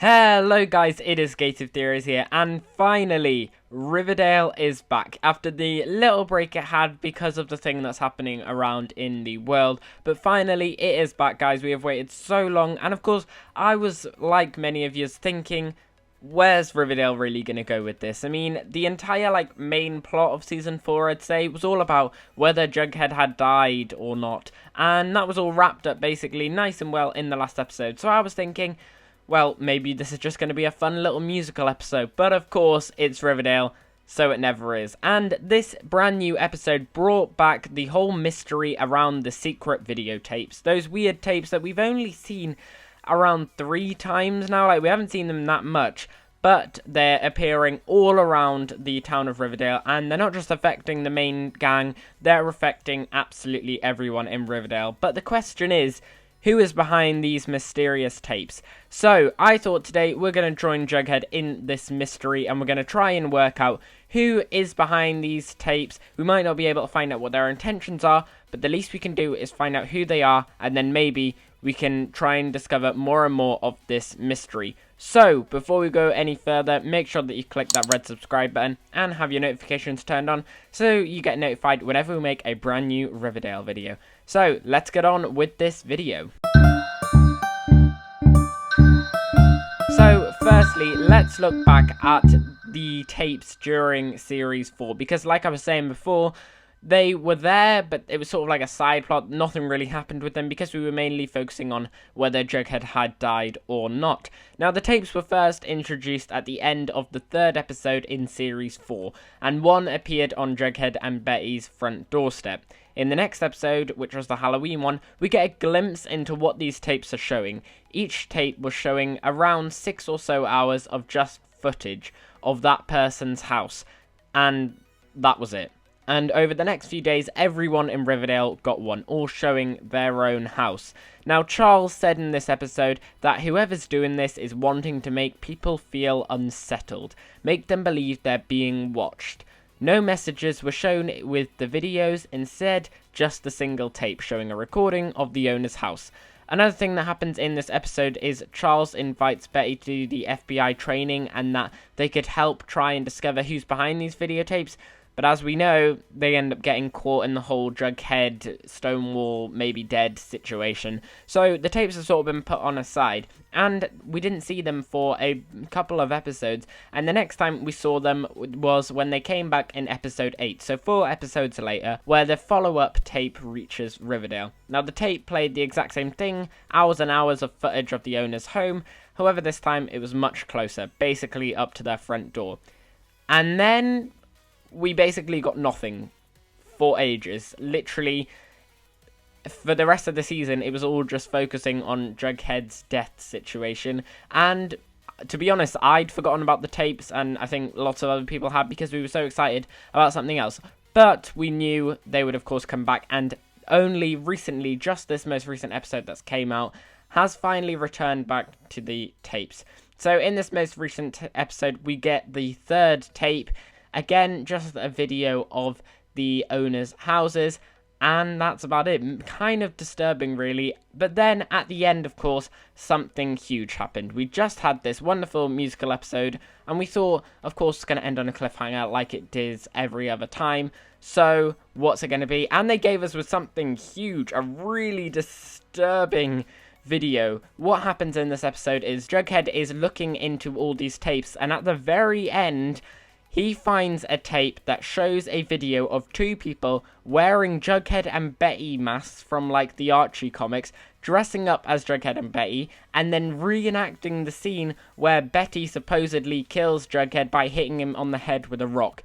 Hello guys, it is Gated Theories here, and finally, Riverdale is back after the little break it had because of the thing that's happening around in the world. But finally, it is back, guys. We have waited so long, and of course, I was, like many of you, thinking, where's Riverdale really going to go with this? I mean, the entire, main plot of Season 4, I'd say, was all about whether Jughead had died or not, and that was all wrapped up, basically, nice and well in the last episode. So I was thinking, well, maybe this is just going to be a fun little musical episode, but of course, it's Riverdale, so it never is. And this brand new episode brought back the whole mystery around the secret videotapes, those weird tapes that we've only seen around 3 times now. We haven't seen them that much, but they're appearing all around the town of Riverdale, and they're not just affecting the main gang, they're affecting absolutely everyone in Riverdale. But the question is, who is behind these mysterious tapes? So, I thought today we're going to join Jughead in this mystery, and we're going to try and work out who is behind these tapes. We might not be able to find out what their intentions are, but the least we can do is find out who they are, and then maybe we can try and discover more and more of this mystery. So, before we go any further, make sure that you click that red subscribe button and have your notifications turned on so you get notified whenever we make a brand new Riverdale video. So, let's get on with this video. So, firstly, let's look back at the tapes during Series 4, because like I was saying before, they were there, but it was sort of like a side plot. Nothing really happened with them because we were mainly focusing on whether Jughead had died or not. Now, the tapes were first introduced at the end of the 3rd episode in Series 4, and one appeared on Jughead and Betty's front doorstep. In the next episode, which was the Halloween one, we get a glimpse into what these tapes are showing. Each tape was showing around 6 or so hours of just footage of that person's house, and that was it. And over the next few days, everyone in Riverdale got one, all showing their own house. Now, Charles said in this episode that whoever's doing this is wanting to make people feel unsettled, make them believe they're being watched. No messages were shown with the videos, instead just the single tape showing a recording of the owner's house. Another thing that happens in this episode is Charles invites Betty to the FBI training and that they could help try and discover who's behind these videotapes. But as we know, they end up getting caught in the whole Jughead, Stonewall, maybe dead situation. So the tapes have sort of been put on a side, and we didn't see them for a couple of episodes. And the next time we saw them was when they came back in episode 8, so 4 episodes later, where the follow-up tape reaches Riverdale. Now, the tape played the exact same thing, hours and hours of footage of the owner's home. However, this time it was much closer, basically up to their front door. And then we basically got nothing for ages. Literally, for the rest of the season, it was all just focusing on Jughead's death situation. And to be honest, I'd forgotten about the tapes, and I think lots of other people had, because we were so excited about something else. But we knew they would, of course, come back, and only recently, just this most recent episode that's came out, has finally returned back to the tapes. So in this most recent episode, we get the 3rd tape. Again, just a video of the owners' houses, and that's about it. Kind of disturbing, really. But then, at the end, of course, something huge happened. We just had this wonderful musical episode, and we thought, of course, it's going to end on a cliffhanger like it does every other time. So, what's it going to be? And they gave us with something huge, a really disturbing video. What happens in this episode is Jughead is looking into all these tapes, and at the very end, he finds a tape that shows a video of 2 people wearing Jughead and Betty masks from, the Archie comics, dressing up as Jughead and Betty, and then reenacting the scene where Betty supposedly kills Jughead by hitting him on the head with a rock.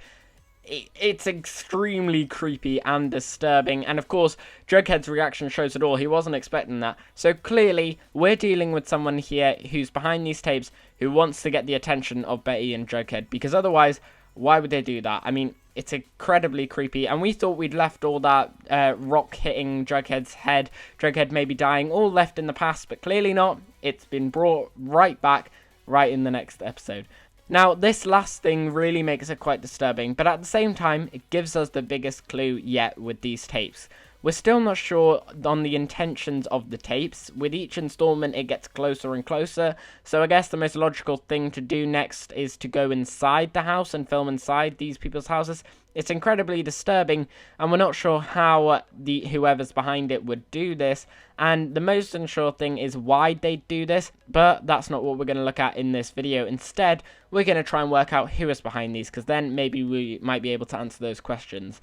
It's extremely creepy and disturbing, and of course, Jughead's reaction shows it all. He wasn't expecting that. So clearly, we're dealing with someone here who's behind these tapes, who wants to get the attention of Betty and Jughead, because otherwise, why would they do that? I mean, it's incredibly creepy, and we thought we'd left all that rock hitting Jughead's head, Jughead maybe dying, all left in the past, but clearly not. It's been brought right back, right in the next episode. Now, this last thing really makes it quite disturbing, but at the same time, it gives us the biggest clue yet with these tapes. We're still not sure on the intentions of the tapes. With each installment, it gets closer and closer, so I guess the most logical thing to do next is to go inside the house and film inside these people's houses. It's incredibly disturbing, and we're not sure how whoever's behind it would do this, and the most unsure thing is why they'd do this, but that's not what we're going to look at in this video. Instead, we're going to try and work out who is behind these, because then maybe we might be able to answer those questions.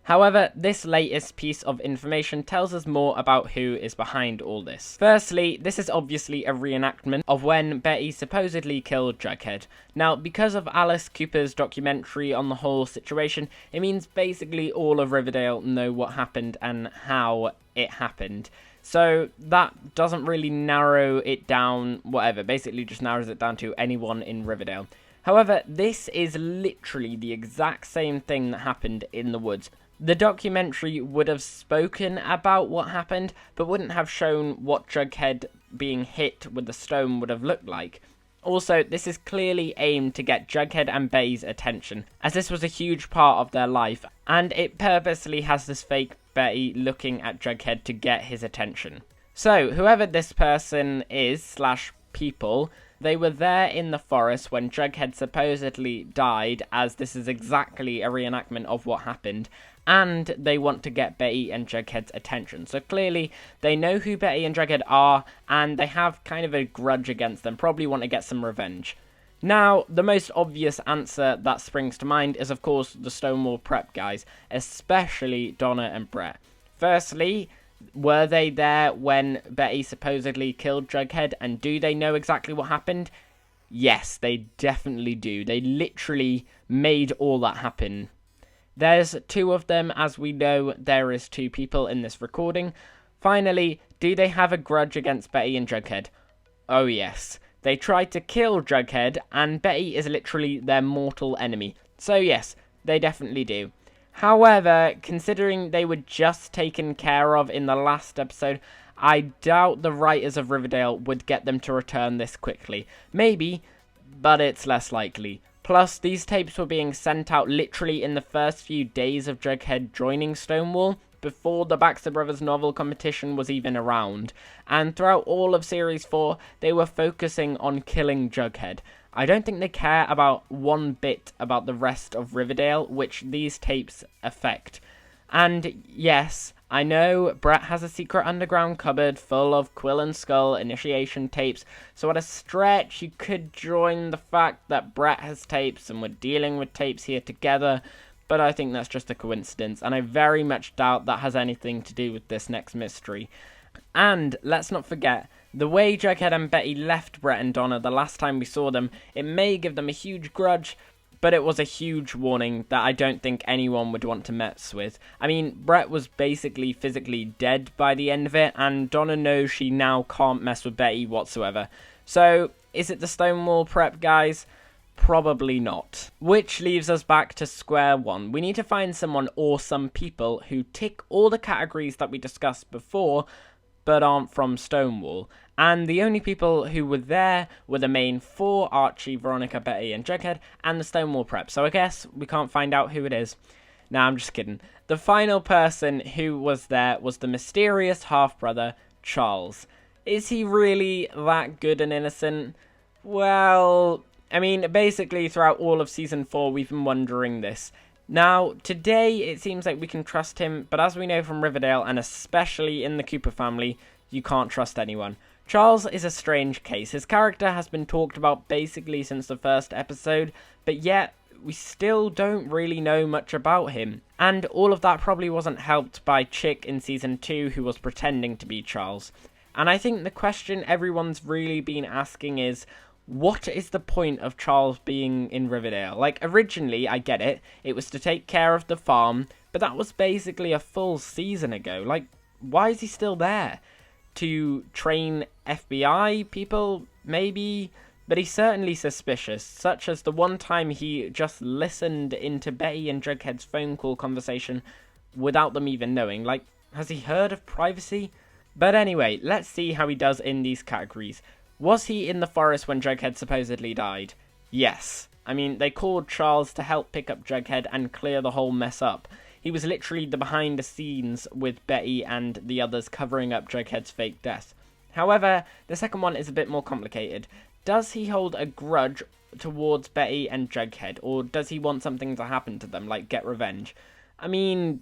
However, this latest piece of information tells us more about who is behind all this. Firstly, this is obviously a reenactment of when Betty supposedly killed Jughead. Now, because of Alice Cooper's documentary on the whole situation, it means basically all of Riverdale know what happened and how it happened. So that doesn't really narrow it down, whatever, basically just narrows it down to anyone in Riverdale. However, this is literally the exact same thing that happened in the woods. The documentary would have spoken about what happened, but wouldn't have shown what Jughead being hit with the stone would have looked like. Also, this is clearly aimed to get Jughead and Betty's attention, as this was a huge part of their life, and it purposely has this fake Betty looking at Jughead to get his attention. So, whoever this person is, / people, they were there in the forest when Jughead supposedly died, as this is exactly a reenactment of what happened, and they want to get Betty and Jughead's attention. So clearly, they know who Betty and Jughead are, and they have kind of a grudge against them, probably want to get some revenge. Now, the most obvious answer that springs to mind is, of course, the Stonewall Prep guys, especially Donna and Brett. Firstly, were they there when Betty supposedly killed Jughead, and do they know exactly what happened? Yes, they definitely do. They literally made all that happen. There's two of them, as we know there is two people in this recording. Finally, do they have a grudge against Betty and Jughead? Oh yes. They tried to kill Jughead, and Betty is literally their mortal enemy. So yes, they definitely do. However, considering they were just taken care of in the last episode, I doubt the writers of Riverdale would get them to return this quickly. Maybe, but it's less likely. Plus, these tapes were being sent out literally in the first few days of Jughead joining Stonewall, before the Baxter Brothers novel competition was even around, and throughout all of Series 4, they were focusing on killing Jughead. I don't think they care about one bit about the rest of Riverdale, which these tapes affect. And yes, I know Brett has a secret underground cupboard full of Quill and Skull initiation tapes, so at a stretch you could join the fact that Brett has tapes and we're dealing with tapes here together, but I think that's just a coincidence, and I very much doubt that has anything to do with this next mystery. And let's not forget, the way Jughead and Betty left Brett and Donna the last time we saw them, it may give them a huge grudge, but it was a huge warning that I don't think anyone would want to mess with. I mean, Brett was basically physically dead by the end of it, and Donna knows she now can't mess with Betty whatsoever. So, is it the Stonewall Prep guys? Probably not. Which leaves us back to square one. We need to find someone or some people who tick all the categories that we discussed before, but aren't from Stonewall. And the only people who were there were the main four: Archie, Veronica, Betty, and Jughead, and the Stonewall Prep. So I guess we can't find out who it is. Nah, I'm just kidding. The final person who was there was the mysterious half-brother, Charles. Is he really that good and innocent? Well, I mean, basically throughout all of Season 4, we've been wondering this. Now, today, it seems like we can trust him, but as we know from Riverdale, and especially in the Cooper family, you can't trust anyone. Charles is a strange case. His character has been talked about basically since the first episode, but yet we still don't really know much about him. And all of that probably wasn't helped by Chick in Season 2, who was pretending to be Charles. And I think the question everyone's really been asking is, what is the point of Charles being in Riverdale? Like, originally, I get it, it was to take care of the farm, but that was basically a full season ago. Like, why is he still there? To train FBI people, maybe? But he's certainly suspicious, such as the one time he just listened into Betty and Jughead's phone call conversation without them even knowing. Like, has he heard of privacy? But anyway, let's see how he does in these categories. Was he in the forest when Jughead supposedly died? Yes. I mean, they called Charles to help pick up Jughead and clear the whole mess up. he was literally the behind the scenes with Betty and the others covering up Jughead's fake death. However, the second one is a bit more complicated. Does he hold a grudge towards Betty and Jughead, or does he want something to happen to them, like get revenge? I mean,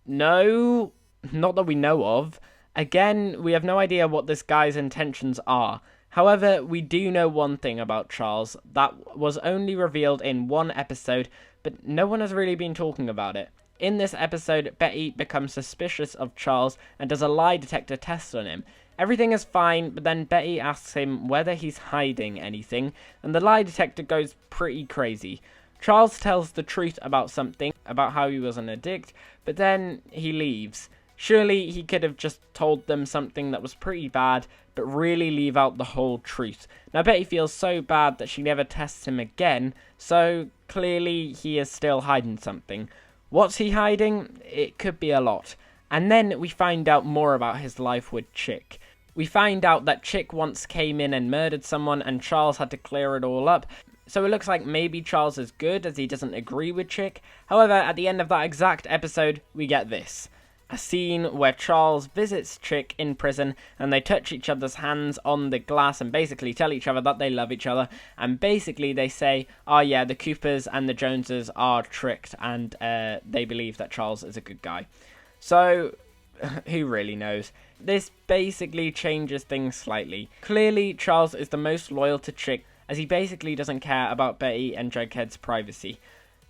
no, not that we know of. Again, we have no idea what this guy's intentions are. However, we do know one thing about Charles that was only revealed in one episode, but no one has really been talking about it. In this episode, Betty becomes suspicious of Charles and does a lie detector test on him. Everything is fine, but then Betty asks him whether he's hiding anything, and the lie detector goes pretty crazy. Charles tells the truth about something, about how he was an addict, but then he leaves. Surely he could have just told them something that was pretty bad, but really leave out the whole truth. Now Betty feels so bad that she never tests him again, so clearly he is still hiding something. What's he hiding? It could be a lot. And then we find out more about his life with Chick. We find out that Chick once came in and murdered someone and Charles had to clear it all up. So it looks like maybe Charles is good as he doesn't agree with Chick. However, at the end of that exact episode, we get this. A scene where Charles visits Chick in prison and they touch each other's hands on the glass and basically tell each other that they love each other. And basically they say, oh yeah, the Coopers and the Joneses are tricked and they believe that Charles is a good guy. So, who really knows? This basically changes things slightly. Clearly, Charles is the most loyal to Chick as he basically doesn't care about Betty and Jughead's privacy.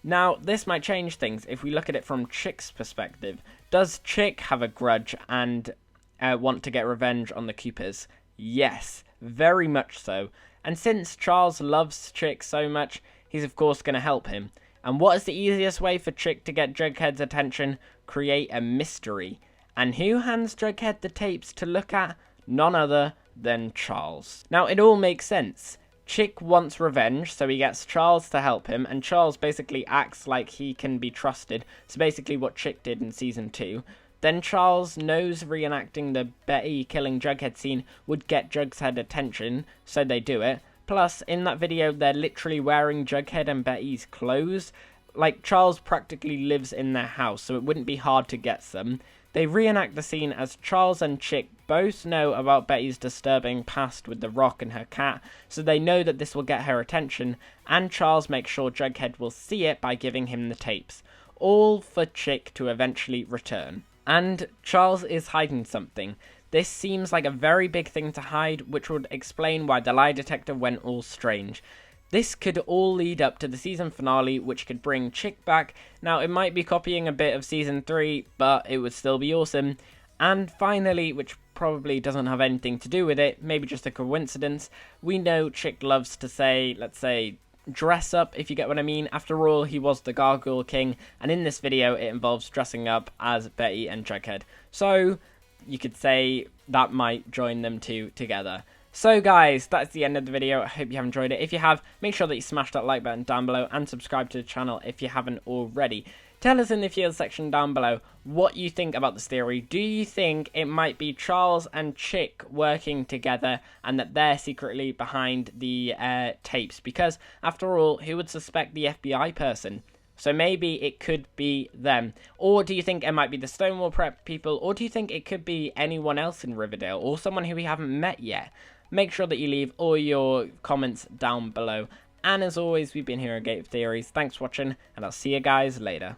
Now, this might change things if we look at it from Chick's perspective. Does Chick have a grudge and want to get revenge on the Coopers? Yes, very much so. And since Charles loves Chick so much, he's of course going to help him. And what is the easiest way for Chick to get Jughead's attention? Create a mystery. And who hands Jughead the tapes to look at? None other than Charles. Now, it all makes sense. Chick wants revenge, so he gets Charles to help him, and Charles basically acts like he can be trusted, so basically what Chick did in Season 2. Then Charles knows reenacting the Betty killing Jughead scene would get Jughead's attention, so they do it. Plus, in that video, they're literally wearing Jughead and Betty's clothes. Like, Charles practically lives in their house, so it wouldn't be hard to get some. They reenact the scene as Charles and Chick both know about Betty's disturbing past with the rock and her cat, so they know that this will get her attention, and Charles makes sure Jughead will see it by giving him the tapes. All for Chick to eventually return. And Charles is hiding something. This seems like a very big thing to hide, which would explain why the lie detector went all strange. This could all lead up to the season finale, which could bring Chick back. Now, it might be copying a bit of Season 3, but it would still be awesome. And finally, which probably doesn't have anything to do with it, maybe just a coincidence, we know Chick loves to say, let's say, dress up, if you get what I mean. After all, he was the Gargoyle King, and in this video, it involves dressing up as Betty and Jughead. So, you could say that might join them two together. So guys, that's the end of the video. I hope you have enjoyed it. If you have, make sure that you smash that like button down below and subscribe to the channel if you haven't already. Tell us in the field section down below what you think about this theory. Do you think it might be Charles and Chick working together and that they're secretly behind the tapes? Because after all, who would suspect the FBI person? So maybe it could be them. Or do you think it might be the Stonewall Prep people? Or do you think it could be anyone else in Riverdale? Or someone who we haven't met yet? Make sure that you leave all your comments down below. And as always, we've been here at Gate of Theories. Thanks for watching, and I'll see you guys later.